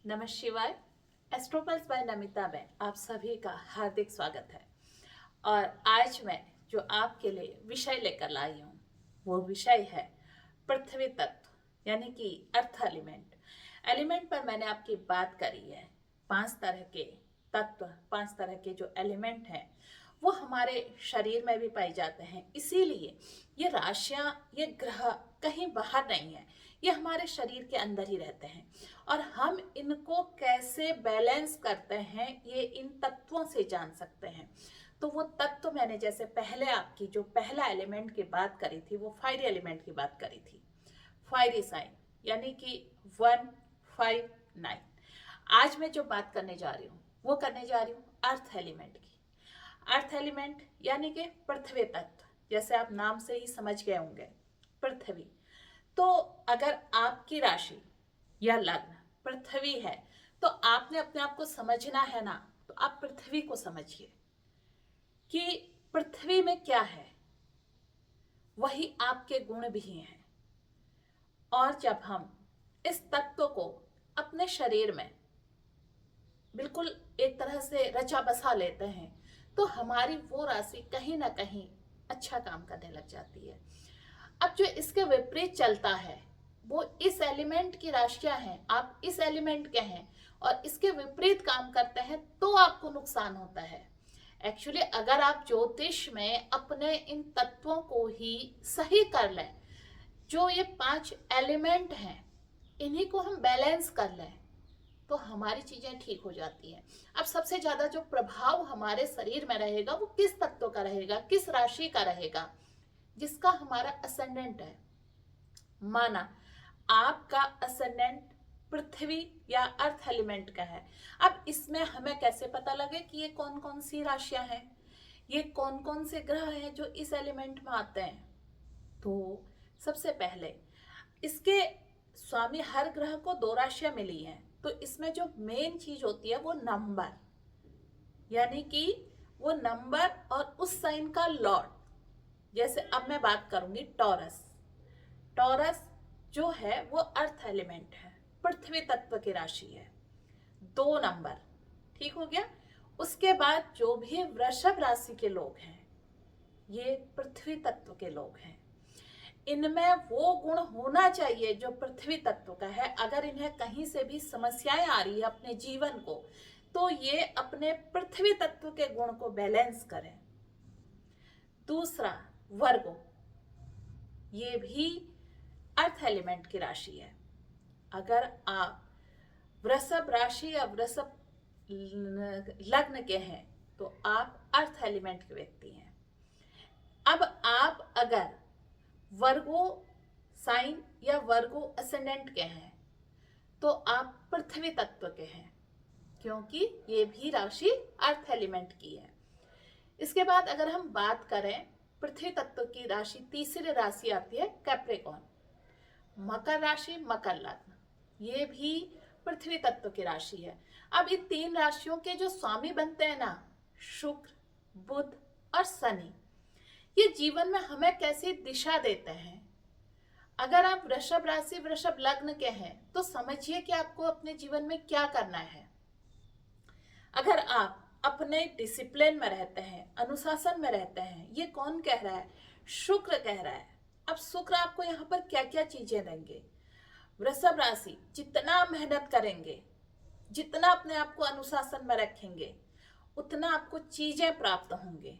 नमः शिवाय। एस्ट्रोपल्स बाय नमिता में आप सभी का हार्दिक स्वागत है। और आज मैं जो आपके लिए विषय लेकर लाई हूँ वो विषय है पृथ्वी तत्व यानी कि अर्थ एलिमेंट। एलिमेंट पर मैंने आपकी बात करी है। 5 तरह के तत्व, 5 तरह के जो एलिमेंट हैं वो हमारे शरीर में भी पाए जाते हैं। इसीलिए ये राशियाँ, ये ग्रह कहीं बाहर नहीं है, ये हमारे शरीर के अंदर ही रहते हैं। और हम इनको कैसे बैलेंस करते हैं ये इन तत्वों से जान सकते हैं। तो वो तत्व मैंने जैसे पहले आपकी जो पहला एलिमेंट की बात करी थी वो फायरी एलिमेंट की बात करी थी। फायरी साइन यानी कि 159। आज मैं जो बात करने जा रही हूँ वो करने जा रही हूँ अर्थ एलिमेंट की। अर्थ एलिमेंट यानी कि पृथ्वी तत्व, जैसे आप नाम से ही समझ गए होंगे, पृथ्वी। तो अगर आपकी राशि या लग्न पृथ्वी है तो आपने अपने आप को समझना है ना, तो आप पृथ्वी को समझिए कि पृथ्वी में क्या है, वही आपके गुण भी हैं। और जब हम इस तत्व को अपने शरीर में बिल्कुल एक तरह से रचा बसा लेते हैं तो हमारी वो राशि कहीं ना कहीं अच्छा काम करने लग जाती है। अब जो इसके विपरीत चलता है वो इस एलिमेंट की राशियां हैं, आप इस एलिमेंट के हैं और इसके विपरीत काम करते हैं तो आपको नुकसान होता है। एक्चुअली अगर आप ज्योतिष में अपने इन तत्वों को ही सही कर लें, जो ये 5 एलिमेंट हैं इन्हीं को हम बैलेंस कर लें तो हमारी चीजें ठीक हो जाती हैं। अब सबसे ज्यादा जो प्रभाव हमारे शरीर में रहेगा वो किस तत्व का रहेगा, किस राशि का रहेगा? जिसका हमारा असेंडेंट है। माना आपका असेंडेंट पृथ्वी या अर्थ एलिमेंट का है। अब इसमें हमें कैसे पता लगे कि ये कौन कौन सी राशियां हैं, ये कौन कौन से ग्रह हैं जो इस एलिमेंट में आते हैं? तो सबसे पहले इसके स्वामी, हर ग्रह को 2 राशियां मिली हैं, तो इसमें जो मेन चीज होती है वो नंबर, यानी कि वो नंबर और उस साइन का लॉर्ड। जैसे अब मैं बात करूंगी टॉरस। टॉरस जो है वो अर्थ एलिमेंट है, पृथ्वी तत्व की राशि है, 2 नंबर। ठीक हो गया। उसके बाद जो भी वृषभ राशि के लोग हैं ये पृथ्वी तत्व के लोग हैं। इनमें वो गुण होना चाहिए जो पृथ्वी तत्व का है। अगर इन्हें कहीं से भी समस्याएं आ रही है अपने जीवन को तो ये अपने पृथ्वी तत्व के गुण को बैलेंस करें। दूसरा वर्गो, ये भी अर्थ एलिमेंट की राशि है। अगर आप वृषभ राशि या वृषभ लग्न के हैं तो आप अर्थ एलिमेंट के व्यक्ति हैं। अब आप अगर वर्गो साइन या वर्गो असेंडेंट के हैं तो आप पृथ्वी तत्व के हैं, क्योंकि ये भी राशि अर्थ एलिमेंट की है। इसके बाद अगर हम बात करें पृथ्वी तत्व की राशि, तीसरी राशि आती है कैप्रिकॉर्न। मकर राशि, मकर लग्न, ये भी पृथ्वी तत्व की राशि है। अब इन 3 राशियों के जो स्वामी बनते हैं ना, शुक्र, बुध और शनि, ये जीवन में हमें कैसी दिशा देते हैं। अगर आप वृषभ राशि, वृषभ लग्न के हैं तो समझिए कि आपको अपने जीवन में क्या करना है। अगर आप अपने डिसिप्लिन में रहते हैं, अनुशासन में रहते हैं, ये कौन कह रहा है? शुक्र कह रहा है। अब शुक्र आपको यहाँ पर क्या क्या चीजें देंगे? वृषभ राशि, जितना मेहनत करेंगे, जितना अपने आप को अनुशासन में रखेंगे, उतना आपको चीजें प्राप्त होंगे।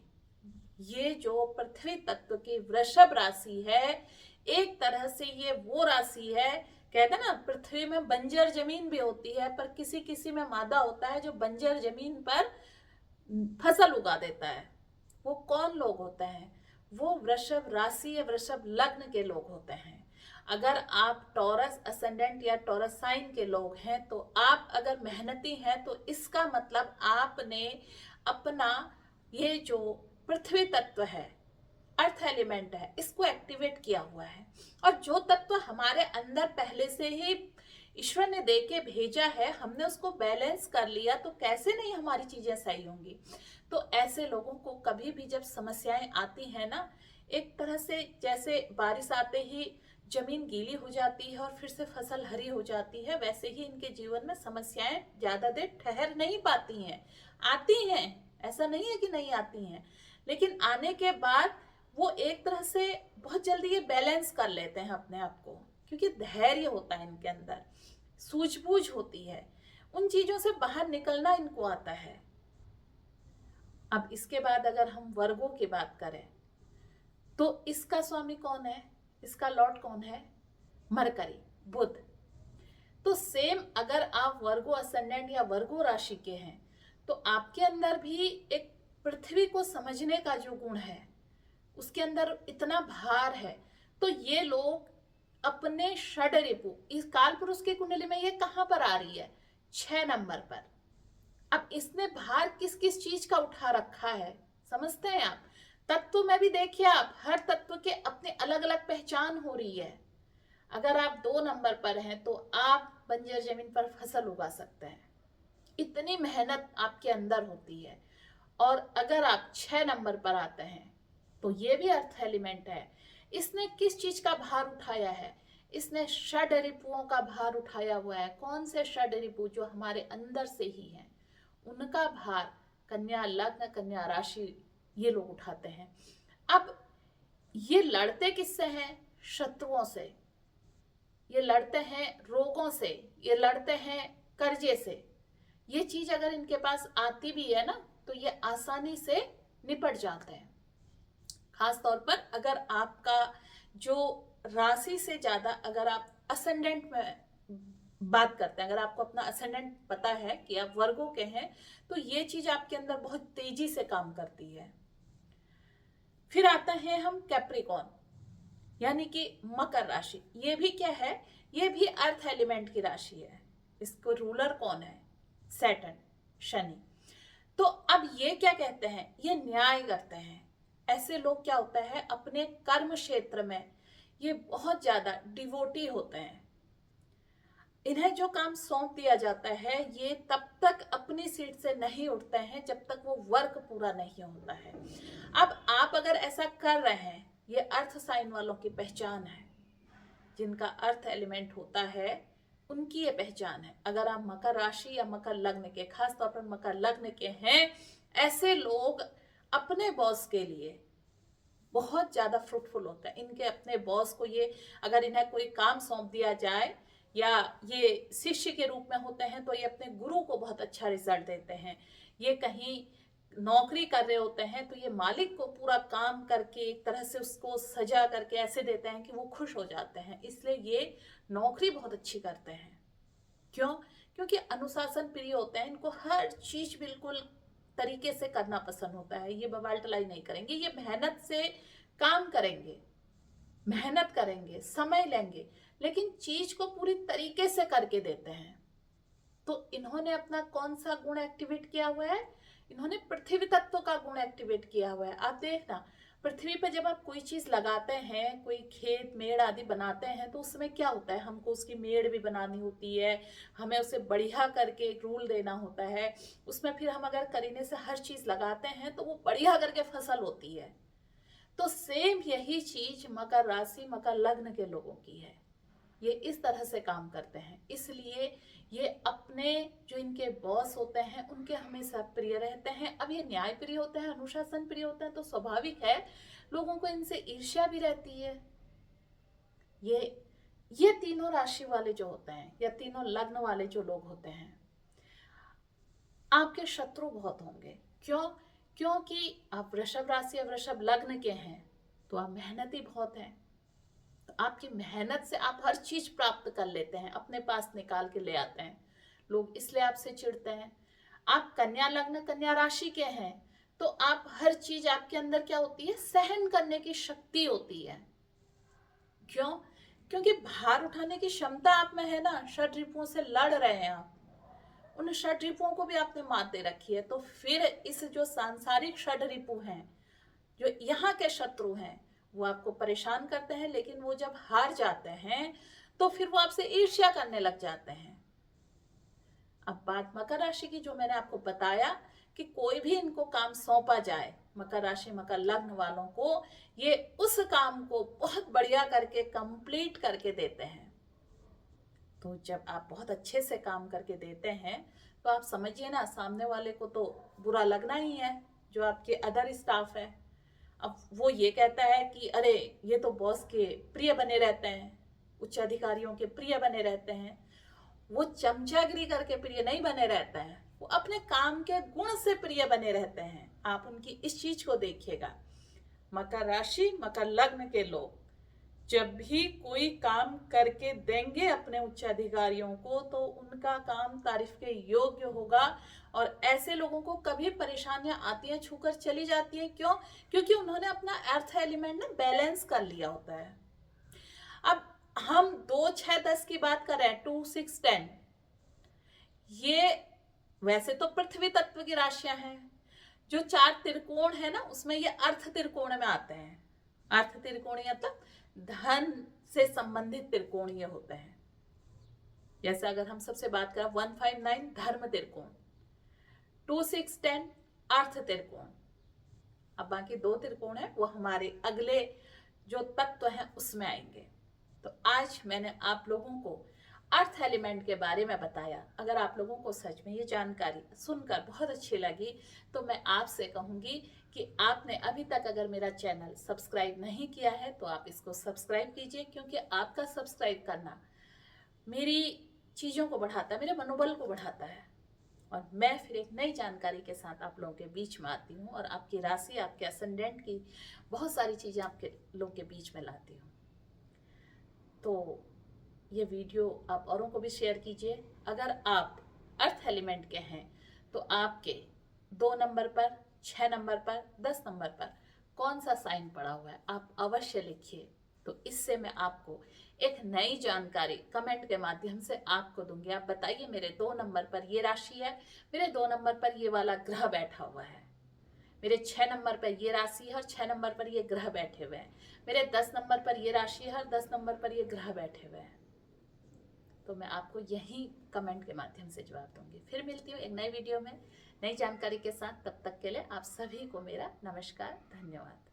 ये जो पृथ्वी तत्व की वृषभ राशि है, एक तरह से ये वो राशि है, कहते हैं ना पृथ्वी में बंजर जमीन भी होती है पर किसी किसी में मादा होता है जो बंजर जमीन पर फसल उगा देता है। वो कौन लोग होते हैं? वो वृषभ राशि या वृषभ लग्न के लोग होते हैं। अगर आप टॉरस असेंडेंट या टॉरस साइन के लोग हैं तो आप अगर मेहनती हैं तो इसका मतलब आपने अपना ये जो पृथ्वी तत्व है, अर्थ एलिमेंट है, इसको एक्टिवेट किया हुआ है। और जो तत्व हमारे अंदर पहले से ही ईश्वर ने दे के भेजा है, हमने उसको बैलेंस कर लिया तो कैसे नहीं हमारी चीजें सही होंगी। तो ऐसे लोगों को कभी भी जब समस्याएं आती हैं ना, एक तरह से जैसे बारिश आते ही जमीन गीली हो जाती है और फिर से फसल हरी हो जाती है, वैसे ही इनके जीवन में समस्याएं ज्यादा देर ठहर नहीं पाती हैं। आती हैं, ऐसा नहीं है कि नहीं आती हैं, लेकिन आने के बाद वो एक तरह से बहुत जल्दी ये बैलेंस कर लेते हैं अपने आप को, क्योंकि धैर्य होता है इनके अंदर, सूझबूझ होती है, उन चीजों से बाहर निकलना इनको आता है। अब इसके बाद अगर हम वर्गों की बात करें तो इसका स्वामी कौन है, इसका लॉर्ड कौन है? मरकरी, बुध। तो सेम अगर आप वर्गो असेंडेंट या वर्गो राशि के हैं तो आपके अंदर भी एक पृथ्वी को समझने का जो गुण है, उसके अंदर इतना भार है। तो ये लोग अपने षड रिपु, इस काल पुरुष की कुंडली में ये कहां पर आ रही है? 6 नंबर पर। अब इसने भार किस किस चीज का उठा रखा है, समझते हैं आप? तत्व में भी देखिए आप, हर तत्व के अपने अलग अलग पहचान हो रही है। अगर आप 2 नंबर पर हैं तो आप बंजर जमीन पर फसल उगा सकते हैं, इतनी मेहनत आपके अंदर होती है। और अगर आप 6 नंबर पर आते हैं तो ये भी अर्थ एलिमेंट है। इसने किस चीज का भार उठाया है? इसने षड रिपुओं का भार उठाया हुआ है। कौन से षड रिपु? जो हमारे अंदर से ही है, उनका भार कन्या लग्न, कन्या राशि, ये लोग उठाते हैं। अब ये लड़ते किससे हैं? शत्रुओं से, ये लड़ते हैं रोगों से, ये लड़ते हैं कर्जे से। ये चीज अगर इनके पास आती भी है ना तो ये आसानी से निपट जाते हैं। खास तौर पर अगर आपका जो राशि से ज्यादा, अगर आप असेंडेंट में बात करते हैं, अगर आपको अपना असेंडेंट पता है कि आप वर्गों के हैं, तो ये चीज आपके अंदर बहुत तेजी से काम करती है। फिर आता है हम कैप्रिकॉर्न, यानी कि मकर राशि। ये भी क्या है? ये भी अर्थ एलिमेंट की राशि है। इसको रूलर कौन है? सैटर्न, शनि। तो अब ये क्या कहते हैं? ये न्याय करते हैं। ऐसे लोग क्या होता है, अपने कर्म क्षेत्र में ये बहुत ज्यादा डिवोटी होते हैं। इन्हें जो काम सौंप दिया जाता है, ये तब तक अपनी सीट से नहीं उठते हैं जब तक वो वर्क पूरा नहीं होता है। अब आप अगर ऐसा कर रहे हैं, ये अर्थ साइन वालों की पहचान है, जिनका अर्थ एलिमेंट होता है उनकी ये पहचान है। अगर आप मकर राशि या मकर लग्न के, खास तौर पर मकर लग्न के हैं, ऐसे लोग अपने बॉस के लिए बहुत ज्यादा फ्रूटफुल होते हैं। इनके अपने बॉस को ये, अगर इन्हें कोई काम सौंप दिया जाए या ये शिष्य के रूप में होते हैं, तो ये अपने गुरु को बहुत अच्छा रिजल्ट देते हैं। ये कहीं नौकरी कर रहे होते हैं तो ये मालिक को पूरा काम करके एक तरह से उसको सजा करके ऐसे देते हैं कि वो खुश हो जाते हैं, इसलिए ये नौकरी बहुत अच्छी करते हैं। क्यों? क्योंकि अनुशासन प्रिय होते हैं, इनको हर चीज बिल्कुल तरीके से करना पसंद होता है। ये बवाल टलाई नहीं करेंगे, ये मेहनत से काम करेंगे, मेहनत करेंगे, समय लेंगे, लेकिन चीज को पूरी तरीके से करके देते हैं। तो इन्होंने अपना कौन सा गुण एक्टिवेट किया हुआ है? इन्होंने पृथ्वी तत्व का गुण एक्टिवेट किया हुआ है। आप देखना, पृथ्वी पर जब आप कोई चीज लगाते हैं, कोई खेत मेड़ आदि बनाते हैं, तो उसमें क्या होता है, हमको उसकी मेड़ भी बनानी होती है, हमें उसे बढ़िया करके एक रूल देना होता है। उसमें फिर हम अगर करीने से हर चीज लगाते हैं तो वो बढ़िया करके फसल होती है। तो सेम यही चीज मकर राशि, मकर लग्न के लोगों की है। ये इस तरह से काम करते हैं, इसलिए ये अपने जो इनके बॉस होते हैं उनके हमेशा प्रिय रहते हैं। अब ये न्याय प्रिय होते हैं, अनुशासन प्रिय होते हैं, तो स्वाभाविक है लोगों को इनसे ईर्ष्या भी रहती है। ये तीनों राशि वाले जो होते हैं या तीनों लग्न वाले जो लोग होते हैं, आपके शत्रु बहुत होंगे। क्यों? क्योंकि आप वृषभ राशि या वृषभ लग्न के हैं तो आप मेहनती बहुत हैं। आपकी मेहनत से आप हर चीज प्राप्त कर लेते हैं, अपने पास निकाल के ले आते हैं, लोग इसलिए आपसे चिढ़ते हैं। आप कन्या लग्न, कन्या राशि के हैं तो आप हर चीज, आपके अंदर क्या होती है, सहन करने की शक्ति होती है। क्यों? क्योंकि भार उठाने की क्षमता आप में है ना। षड रिपुओं से लड़ रहे हैं आप, उन षड रिपुओं को भी आपने मात दे रखी है। तो फिर इस जो सांसारिक षड रिपु हैं, जो यहाँ के शत्रु हैं, वो आपको परेशान करते हैं, लेकिन वो जब हार जाते हैं तो फिर वो आपसे ईर्ष्या करने लग जाते हैं। अब बात मकर राशि की, जो मैंने आपको बताया कि कोई भी इनको काम सौंपा जाए मकर राशि मकर लग्न वालों को ये उस काम को बहुत बढ़िया करके कंप्लीट करके देते हैं। तो जब आप बहुत अच्छे से काम करके देते हैं तो आप समझिए ना, सामने वाले को तो बुरा लगना ही है, जो आपके अदर स्टाफ है। अब वो ये कहता है कि अरे ये तो बॉस के प्रिय बने रहते हैं, उच्च अधिकारियों के प्रिय बने रहते हैं। वो चमचागिरी करके प्रिय नहीं बने रहता है, वो अपने काम के गुण से प्रिय बने रहते हैं। आप उनकी इस चीज को देखिएगा। मकर राशि मकर लग्न के लोग जब भी कोई काम करके देंगे अपने उच्च अधिकारियों को, तो उनका काम तारीफ के योग्य होगा। और ऐसे लोगों को कभी परेशानियां आती हैं छूकर चली जाती हैं। क्यों? क्योंकि उन्होंने अपना अर्थ एलिमेंट ना बैलेंस कर लिया होता है। अब हम 2 6 10 की बात कर रहे हैं, 2 6 10, ये वैसे तो पृथ्वी तत्व की राशियां हैं। जो 4 त्रिकोण है ना, उसमें ये अर्थ त्रिकोण में आते हैं। अर्थ त्रिकोणीय मतलब धन से संबंधित त्रिकोणीय होते हैं। जैसे अगर हम सबसे बात करें 159 धर्म त्रिकोण, 2 6 10 अर्थ त्रिकोण। अब बाकी 2 त्रिकोण है वो हमारे अगले जो तत्व हैं उसमें आएंगे। तो आज मैंने आप लोगों को अर्थ एलिमेंट के बारे में बताया। अगर आप लोगों को सच में ये जानकारी सुनकर बहुत अच्छी लगी तो मैं आपसे कहूँगी कि आपने अभी तक अगर मेरा चैनल सब्सक्राइब नहीं किया है तो आप इसको सब्सक्राइब कीजिए, क्योंकि आपका सब्सक्राइब करना मेरी चीज़ों को बढ़ाता है, मेरे मनोबल को बढ़ाता है। और मैं फिर एक नई जानकारी के साथ आप लोगों के बीच में आती हूँ और आपकी राशि, आपके असेंडेंट की बहुत सारी चीज़ें आपके लोगों के बीच में लाती हूँ। तो ये वीडियो आप औरों को भी शेयर कीजिए। अगर आप अर्थ एलिमेंट के हैं तो आपके 2 नंबर पर, 6 नंबर पर, 10 नंबर पर कौन सा साइन पड़ा हुआ है आप अवश्य लिखिए। तो इससे मैं आपको एक नई जानकारी कमेंट के माध्यम से आपको दूंगी। आप बताइए मेरे 2 नंबर पर ये राशि है, मेरे 2 नंबर पर ये वाला ग्रह बैठा हुआ है, मेरे 6 नंबर पर ये राशि है और 6 नंबर पर ये ग्रह बैठे हुए हैं, मेरे 10 नंबर पर ये राशि है और 10 नंबर पर ये ग्रह बैठे हुए हैं। तो मैं आपको यही कमेंट के माध्यम से जवाब दूंगी। फिर मिलती हूँ एक नई वीडियो में नई जानकारी के साथ। तब तक के लिए आप सभी को मेरा नमस्कार, धन्यवाद।